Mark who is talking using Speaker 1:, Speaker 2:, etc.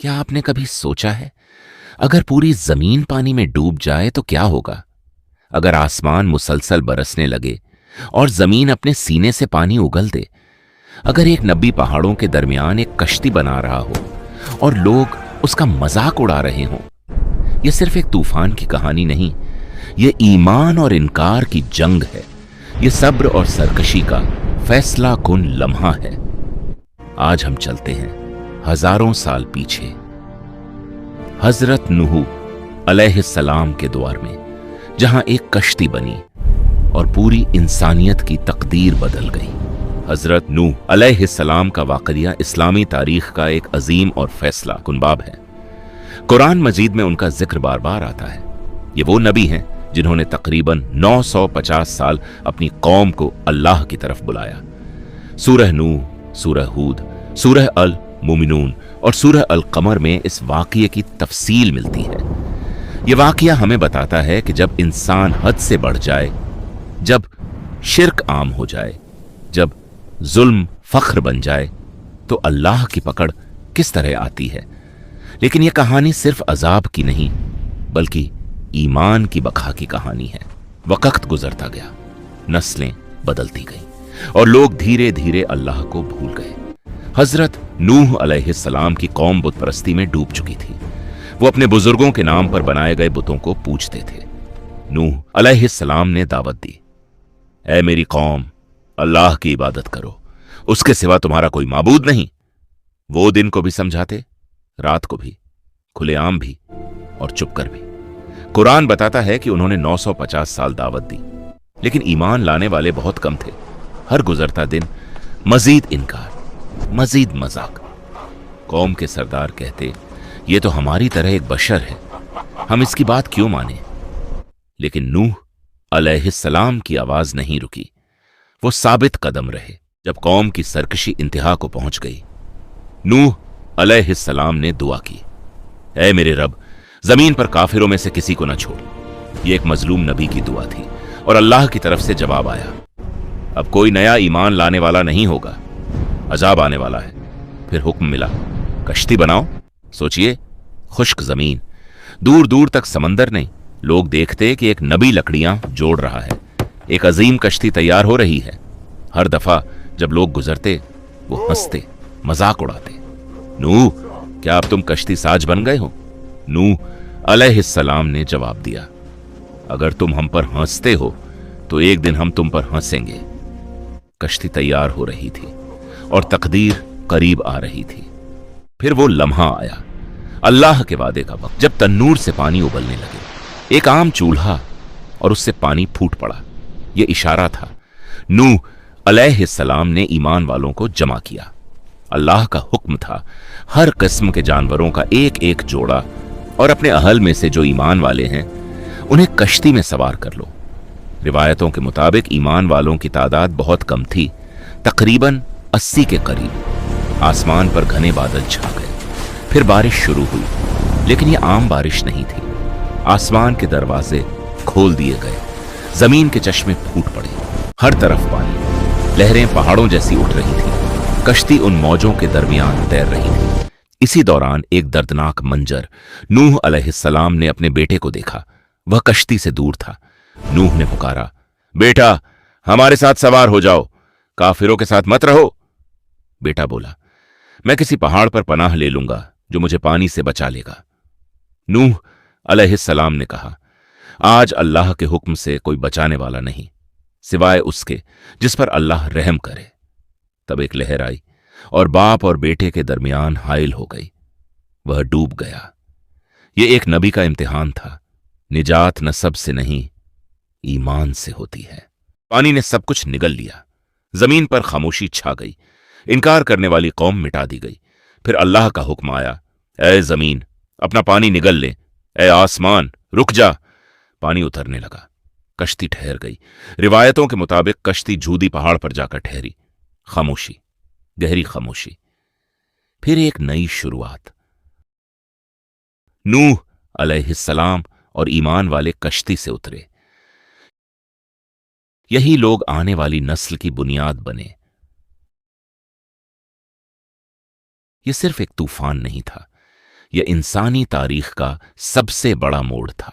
Speaker 1: क्या आपने कभी सोचा है, अगर पूरी जमीन पानी में डूब जाए तो क्या होगा? अगर आसमान मुसलसल बरसने लगे और जमीन अपने सीने से पानी उगल दे, अगर एक नबी पहाड़ों के दरमियान एक कश्ती बना रहा हो और लोग उसका मजाक उड़ा रहे हों। यह सिर्फ एक तूफान की कहानी नहीं, यह ईमान और इनकार की जंग है। यह सब्र और सरकशी का फैसला कुन लम्हा है। आज हम चलते हैं हजारों साल पीछे, हजरत नूह अलैहिस्सलाम के दौर में, जहां एक कश्ती बनी और पूरी इंसानियत की तकदीर बदल गई। हजरत नूह अलैहिस्सलाम का वाकया इस्लामी तारीख का एक अजीम और फैसला कुन बाब है। कुरान मजीद में उनका जिक्र बार बार आता है। ये वो नबी हैं जिन्होंने तकरीबन 950 साल अपनी कौम को अल्लाह की तरफ बुलाया। सूरह नूह, सूरह हूद, सूरह अल मुमिनून और सूरह अल कमर में इस वाक़ये की तफसील मिलती है। यह वाक़या हमें बताता है कि जब इंसान हद से बढ़ जाए, जब शिर्क आम हो जाए, जब जुल्म फख्र बन जाए, तो अल्लाह की पकड़ किस तरह आती है। लेकिन यह कहानी सिर्फ अजाब की नहीं, बल्कि ईमान की बका की कहानी है। वक्त गुजरता गया, नस्लें बदलती गईं और लोग धीरे धीरे अल्लाह को भूल गए। हजरत नूह अलैहिस्सलाम की कौम बुत परस्ती में डूब चुकी थी। वो अपने बुजुर्गों के नाम पर बनाए गए बुतों को पूजते थे। नूह अलैहिस्सलाम ने दावत दी, ऐ मेरी कौम, अल्लाह की इबादत करो, उसके सिवा तुम्हारा कोई माबूद नहीं। वो दिन को भी समझाते, रात को भी, खुलेआम भी और चुप कर भी। कुरान बताता है कि उन्होंने 950 साल दावत दी, लेकिन ईमान लाने वाले बहुत कम थे। हर गुजरता दिन मजीद इनकार, मजीद मजाक। कौम के सरदार कहते, ये तो हमारी तरह एक बशर है, हम इसकी बात क्यों माने। लेकिन नूह अलैहिस्सलाम की आवाज नहीं रुकी। वो साबित कदम रहे। जब कौम की सरकशी इंतहा को पहुंच गई, नूह अलैहिस्सलाम ने दुआ की, ऐ मेरे रब, जमीन पर काफिरों में से किसी को न छोड़। यह एक मजलूम नबी की दुआ थी और अल्लाह की तरफ से जवाब आया। अब कोई नया ईमान लाने वाला नहीं होगा, अजाब आने वाला है। फिर हुक्म मिला, कश्ती बनाओ। सोचिए, खुश्क जमीन, दूर दूर तक समंदर नहीं। लोग देखते कि एक नबी लकड़ियां जोड़ रहा है, एक अजीम कश्ती तैयार हो रही है। हर दफा जब लोग गुजरते, वो हंसते, मजाक उड़ाते। नूह, क्या अब तुम कश्ती साज बन गए हो? नूह अलैहिस्सलाम ने जवाब दिया, अगर तुम हम पर हंसते हो तो एक दिन हम तुम पर हंसेंगे। कश्ती तैयार हो रही थी और तकदीर करीब आ रही थी। फिर वो लम्हा आया, अल्लाह के वादे का वक्त, जब तन्नूर से पानी उबलने लगे। एक आम चूल्हा और उससे पानी फूट पड़ा। यह इशारा था। नूह अलैहिस्सलाम ने ईमान वालों को जमा किया। अल्लाह का हुक्म था, हर किस्म के जानवरों का एक एक जोड़ा और अपने अहल में से जो ईमान वाले हैं, उन्हें कश्ती में सवार कर लो। रिवायतों के मुताबिक ईमान वालों की तादाद बहुत कम थी, तकरीबन 80 के करीब। आसमान पर घने बादल छा गए। फिर बारिश शुरू हुई, लेकिन यह आम बारिश नहीं थी। आसमान के दरवाजे खोल दिए गए, जमीन के चश्मे फूट पड़े, हर तरफ पानी, लहरें पहाड़ों जैसी उठ रही थी। कश्ती उन मौजों के दरमियान तैर रही थी। इसी दौरान एक दर्दनाक मंजर, नूह अलैहिस्सलाम ने अपने बेटे को देखा। वह कश्ती से दूर था। नूह ने पुकारा, बेटा, हमारे साथ सवार हो जाओ, काफिरों के साथ मत रहो। बेटा बोला, मैं किसी पहाड़ पर पनाह ले लूंगा जो मुझे पानी से बचा लेगा। नूह अलैहिस्सलाम ने कहा, आज अल्लाह के हुक्म से कोई बचाने वाला नहीं, सिवाय उसके जिस पर अल्लाह रहम करे। तब एक लहर आई और बाप और बेटे के दरमियान हाइल हो गई। वह डूब गया। यह एक नबी का इम्तिहान था। निजात नसब से नहीं, ईमान से होती है। पानी ने सब कुछ निगल लिया। जमीन पर खामोशी छा गई। इनकार करने वाली कौम मिटा दी गई। फिर अल्लाह का हुक्म आया, ऐ जमीन, अपना पानी निगल ले। ऐ आसमान, रुक जा। पानी उतरने लगा। कश्ती ठहर गई। रिवायतों के मुताबिक कश्ती जूदी पहाड़ पर जाकर ठहरी। खामोशी, गहरी खामोशी। फिर एक नई शुरुआत। नूह अलैहिस्सलाम और ईमान वाले कश्ती से उतरे। यही लोग आने वाली नस्ल की बुनियाद बने। यह सिर्फ एक तूफान नहीं था, یہ انسانی تاریخ کا سب سے بڑا موڑ تھا۔